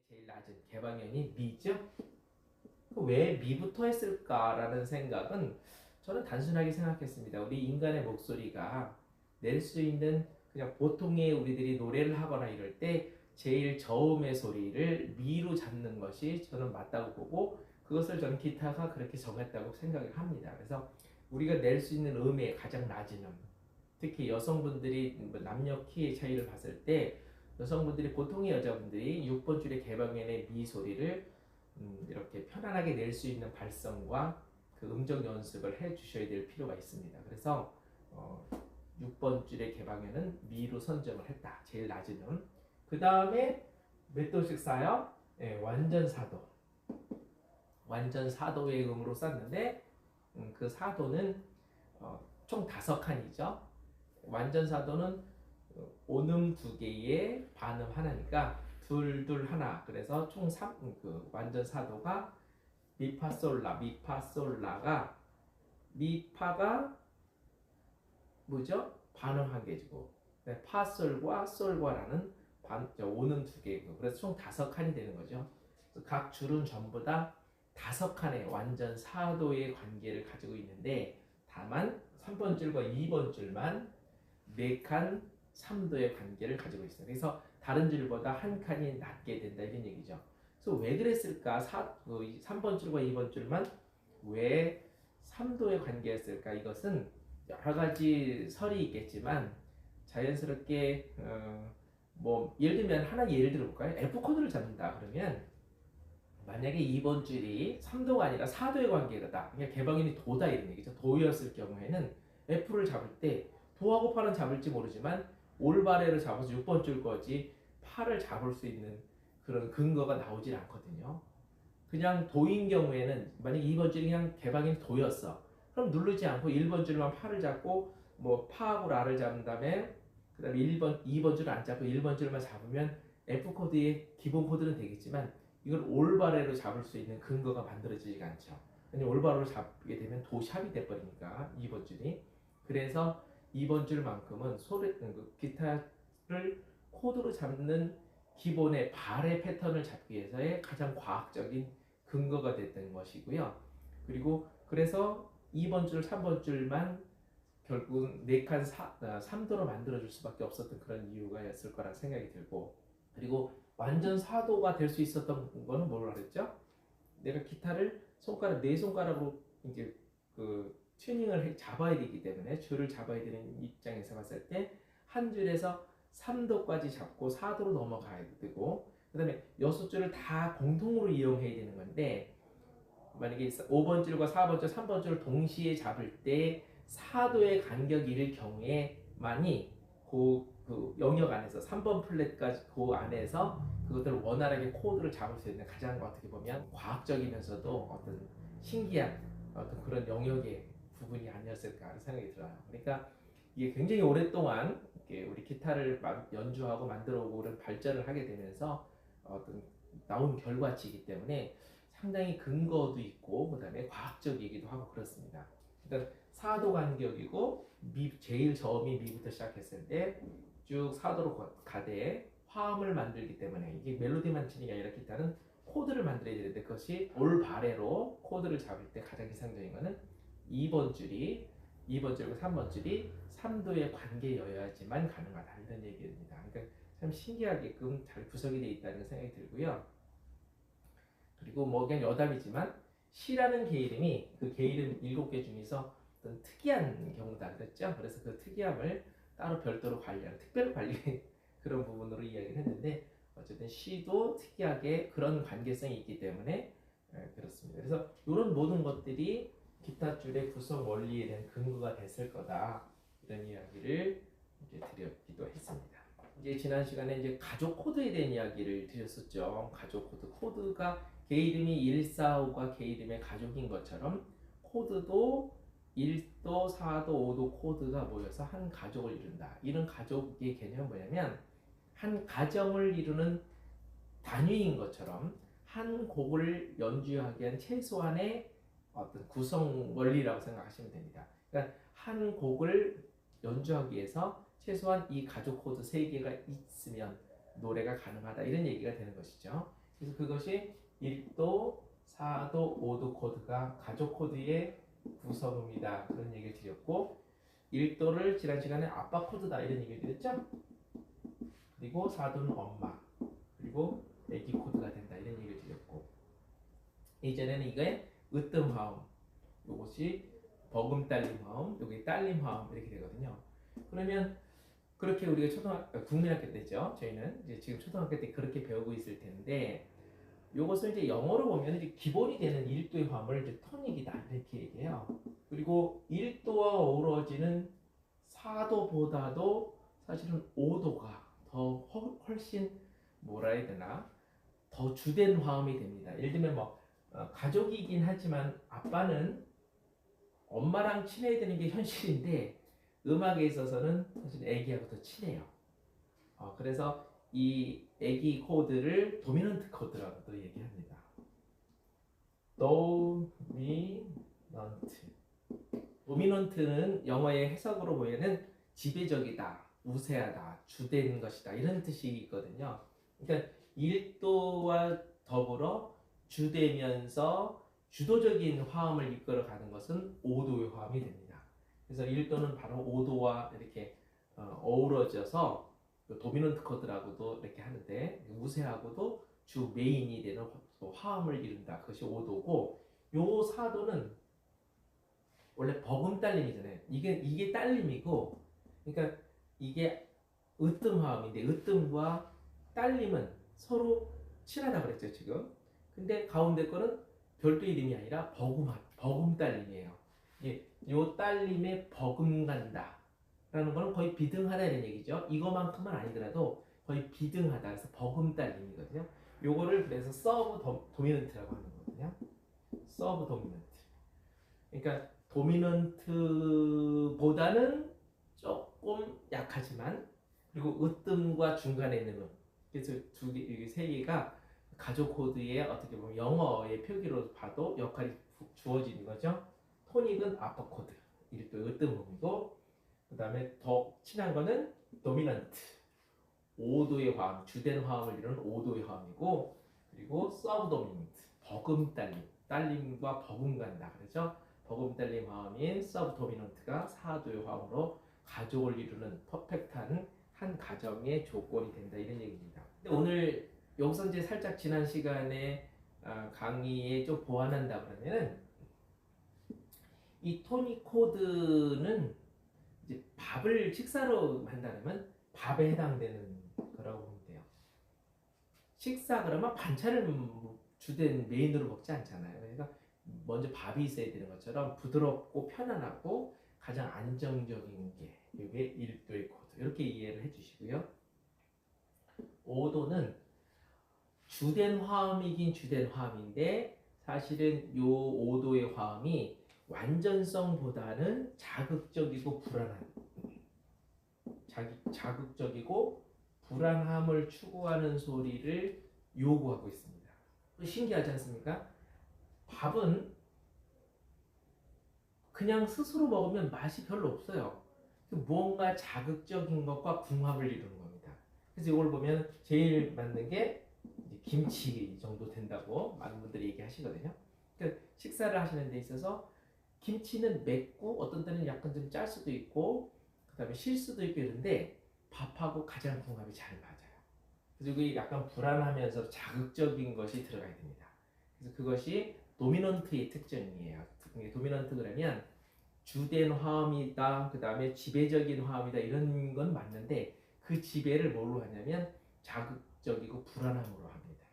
제일 낮은 개방현이 미죠? 왜 미부터 했을까라는 생각은 저는 단순하게 생각했습니다. 우리 인간의 목소리가 낼 수 있는 그냥 보통의 우리들이 노래를 하거나 이럴 때 제일 저음의 소리를 미로 잡는 것이 저는 맞다고 보고 그것을 저는 기타가 그렇게 정했다고 생각을 합니다. 그래서 우리가 낼 수 있는 음의 가장 낮은 음, 특히 여성분들이 남녀 키의 차이를 봤을 때 여성분들이 보통의 여자분들이 6번 줄의 개방현의 미 소리를 이렇게 편안하게 낼 수 있는 발성과 그 음정 연습을 해 주셔야 될 필요가 있습니다. 그래서 6번 줄의 개방현은 미로 선정을 했다. 제일 낮은 음. 그 다음에 몇 도씩 쌓여? 네, 완전 사도. 완전 사도의 음으로 썼는데 그 사도는 총 5칸이죠. 완전 사도는 온음 2개에 반음 하나니까 둘둘 하나. 그래서 총 3, 그 완전 사도가 미파솔라, 미파솔라가 미파가 뭐죠? 반음 한 개지고 파솔과 솔과라는 온음 2개고 그래서 총 5칸이 되는 거죠. 각 줄은 전부 다 5칸의 완전 사도의 관계를 가지고 있는데 다만 3번 줄과 2번 줄만 4칸 3도의 관계를 가지고 있어요. 그래서 다른 줄보다 한 칸이 낮게 된다 이런 얘기죠. 그래서 왜 그랬을까? 3번 줄과 2번 줄만 왜 3도의 관계였을까? 이것은 여러 가지 설이 있겠지만 자연스럽게 뭐 예를 들면 하나 예를 들어볼까요? F 코드를 잡는다 그러면 만약에 2번 줄이 3도가 아니라 4도의 관계다. 그냥 개방현이 도다 이런 얘기죠. 도였을 경우에는 F를 잡을 때 도하고 파는 잡을지 모르지만 올바레를 잡아서 6번 줄 거지 파를 잡을 수 있는 그런 근거가 나오질 않거든요. 그냥 도인 경우에는 만약에 2번 줄이 그냥 개방현이 도였어. 그럼 누르지 않고 1번 줄만 파를 잡고 뭐 파하고 라를 잡은 다음에 그 다음에 2번 줄을 안 잡고 1번 줄만 잡으면 F 코드의 기본 코드는 되겠지만 이걸 올바레로 잡을 수 있는 근거가 만들어지지가 않죠. 올바로로 잡게 되면 도샵이 돼버리니까 2번 줄이. 그래서 2번 줄만큼은 기타를 코드로 잡는 기본의 발의 패턴을 잡기 위해서의 가장 과학적인 근거가 됐던 것이고요. 그리고 그래서 2번 줄, 3번 줄만 결국 4칸 3도로 만들어줄 수밖에 없었던 그런 이유가 있을 거라 생각이 들고 그리고 완전 4도가 될 수 있었던 거는 뭐라 그랬죠? 내가 기타를 네 손가락으로 이제 그 튜닝을 잡아야 되기 때문에 줄을 잡아야 되는 입장에서 봤을 때 한 줄에서 3도까지 잡고 4도로 넘어가야 되고 그 다음에 6줄을 다 공통으로 이용해야 되는 건데 만약에 5번 줄과 4번 줄, 3번 줄을 동시에 잡을 때 4도의 간격일 경우에만이 그 영역 안에서 3번 플랫까지 그 안에서 그것들을 원활하게 코드를 잡을 수 있는 가장 어떻게 보면 과학적이면서도 어떤 신기한 어떤 그런 영역의 부분이 아니었을까 하는 생각이 들어요. 그러니까 이게 굉장히 오랫동안 우리 기타를 연주하고 만들어오고 그런 발전을 하게 되면서 어떤 나온 결과치이기 때문에 상당히 근거도 있고 그다음에 과학적이기도 하고 그렇습니다. 일단 4도 간격이고 제일 저음이 미부터 시작했을 때 쭉 4도로 가되 화음을 만들기 때문에 이게 멜로디만 치는 게 아니라 기타는 코드를 만들어야 되는데 그것이 올바레로 코드를 잡을 때 가장 이상적인 거는 2번 줄과 3번 줄이 3도의 관계여야지만 가능하다 이런 얘기입니다. 그러니까 참 신기하게끔 잘 구성이 되어 있다는 생각이 들고요. 그리고 뭐 그냥 여담이지만 시라는 개 이름이 그 개 이름 7개 중에서 어떤 특이한 경우다 그랬죠. 그래서 그 특이함을 따로 별도로 관리하는 특별 관리 그런 부분으로 이야기를 했는데 어쨌든 시도 특이하게 그런 관계성이 있기 때문에 그렇습니다. 그래서 이런 모든 것들이 기타 줄의 구성 원리에 대한 근거가 됐을 거다 이런 이야기를 이제 드렸기도 했습니다. 이제 지난 시간에 이제 가족 코드에 대한 이야기를 드렸었죠. 가족 코드가 개 이름이 145가 개 이름의 가족인 것처럼 코드도 1도, 4도, 5도 코드가 모여서 한 가족을 이룬다. 이런 가족의 개념은 뭐냐면 한 가정을 이루는 단위인 것처럼 한 곡을 연주하기 위한 최소한의 어떤 구성 원리라고 생각하시면 됩니다. 그러니까 한 곡을 연주하기 위해서 최소한 이 가족 코드 3개가 있으면 노래가 가능하다 이런 얘기가 되는 것이죠. 그래서 그것이 1도, 4도, 5도 코드가 가족 코드의 구성입니다. 그런 얘기를 드렸고 1도를 지난 시간에 아빠 코드다 이런 얘기를 드렸죠. 그리고 4도는 엄마, 그리고 애기 코드가 된다 이런 얘기를 드렸고 이전에는 이게 으뜸 화음, 요것이 버금 딸림 화음, 요게 딸림 화음 이렇게 되거든요. 그러면 그렇게 우리가 국민학교 때죠. 저희는 이제 지금 초등학교 때 그렇게 배우고 있을 텐데 요것을 이제 영어로 보면 이제 기본이 되는 1도의 화음을 이제 토닉이다 이렇게 얘기해요. 그리고 1도와 어우러지는 4도보다도 사실은 5도가 더 훨씬 뭐라 해야 되나 더 주된 화음이 됩니다. 예를 들면 뭐 가족이긴 하지만 아빠는 엄마랑 친해야 되는 게 현실인데 음악에 있어서는 사실 애기하고 더 친해요. 그래서 이 애기 코드를 도미넌트 코드라고도 얘기합니다. 도미넌트. 도미넌트는 영어의 해석으로 보면은 지배적이다, 우세하다, 주된 것이다 이런 뜻이 있거든요. 그러니까 1도와 더불어 주되면서 주도적인 화음을 이끌어가는 것은 5도의 화음이 됩니다. 그래서 1도는 바로 5도와 이렇게 어우러져서 도미넌트 코드라고도 이렇게 하는데 우세하고도 주 메인이 되는 화음을 이룬다. 그것이 5도고 요 4도는 원래 버금 딸림이잖아요. 이게 딸림이고 그러니까 이게 으뜸 화음인데 으뜸과 딸림은 서로 친하다 그랬죠 지금. 근데 가운데 거는 별도 이름이 아니라 버금 딸림이에요. 요 딸림에 버금간다 라는 거는 거의 비등하다 이런 얘기죠. 이거만큼은 아니더라도 거의 비등하다. 그래서 버금 딸림이거든요. 요거를 그래서 서브 도미넌트라고 하는 거거든요. 서브 도미넌트. 그러니까 도미넌트보다는 조금 약하지만 그리고 으뜸과 중간에 있는 음. 그래서 세 개가 가족 코드의 어떻게 보면 영어의 표기로 봐도 역할이 주어지는 거죠. 토닉은 아빠 코드, 이또 으뜸음이고 그 다음에 더 친한 거는 도미넌트 5도의 화음, 주된 화음을 이루는 5도의 화음이고 그리고 서브 도미넌트 버금 딸림과 버금 간다 그렇죠. 버금 딸림 화음인 서브 도미넌트가 4도의 화음으로 가족을 이루는 퍼펙트한 한 가정의 조건이 된다 이런 얘기입니다. 근데 오늘 여기서 이제 살짝 지난 시간에 강의에 좀 보완한다 그러면은 이 토닉 코드는 이제 밥을 식사로 한다면 밥에 해당되는 거라고 보면 돼요. 식사 그러면 반찬을 주된 메인으로 먹지 않잖아요. 그러니까 먼저 밥이 있어야 되는 것처럼 부드럽고 편안하고 가장 안정적인 게 이게 1도의 코드 이렇게 이해를 해주시고요. 5도는 주된 화음이긴 주된 화음인데 사실은 요 5도의 화음이 완전성보다는 자극적이고 자극적이고 불안함을 추구하는 소리를 요구하고 있습니다. 신기하지 않습니까? 밥은 그냥 스스로 먹으면 맛이 별로 없어요. 무언가 자극적인 것과 궁합을 이루는 겁니다. 그래서 이걸 보면 제일 맞는 게 김치 정도 된다고 많은 분들이 얘기하시거든요. 그러니까 식사를 하시는 데 있어서 김치는 맵고 어떤 때는 약간 좀 짤 수도 있고 그 다음에 실 수도 있고 이런데 밥하고 가장 궁합이 잘 맞아요. 그래서 이게 약간 불안하면서 자극적인 것이 들어가야 됩니다. 그래서 그것이 도미넌트의 특징이에요. 도미넌트 그러면 주된 화음이다, 그 다음에 지배적인 화음이다 이런 건 맞는데 그 지배를 뭘로 하냐면 자극적이고 불안함으로 합니다.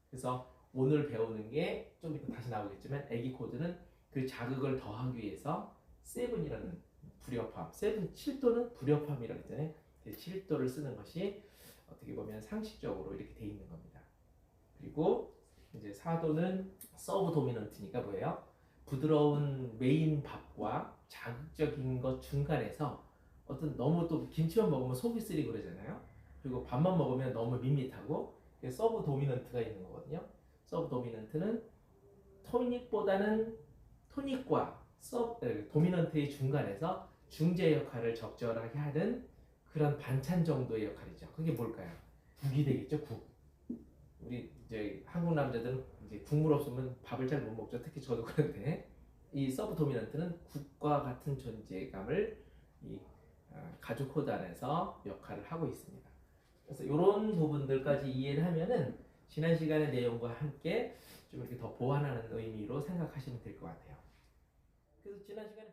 그래서 오늘 배우는 게 좀 이따 다시 나오겠지만 애기 코드는 그 자극을 더하기 위해서 7이라는 불협화음, 7도는 불협화음이라고 했잖아요. 7도를 쓰는 것이 어떻게 보면 상식적으로 이렇게 돼 있는 겁니다. 그리고 이제 4도는 서브 도미넌트니까 뭐예요? 부드러운 메인 밥과 자극적인 것 중간에서 어떤 너무 또 김치만 먹으면 속이 쓰리고 그러잖아요. 그리고 밥만 먹으면 너무 밋밋하고 서브 도미넌트가 있는 거거든요. 서브 도미넌트는 토닉과 도미넌트의 중간에서 중재 역할을 적절하게 하는 그런 반찬 정도의 역할이죠. 그게 뭘까요? 국이 되겠죠. 국. 우리 이제 한국 남자들은 이제 국물 없으면 밥을 잘 못 먹죠. 특히 저도 그런데 이 서브 도미넌트는 국과 같은 존재감을 이 가죽 코드 안에서 역할을 하고 있습니다. 그래서 이런 부분들까지 이해를 하면은 지난 시간의 내용과 함께 좀 이렇게 더 보완하는 의미로 생각하시면 될 것 같아요. 그래서 지난 시간에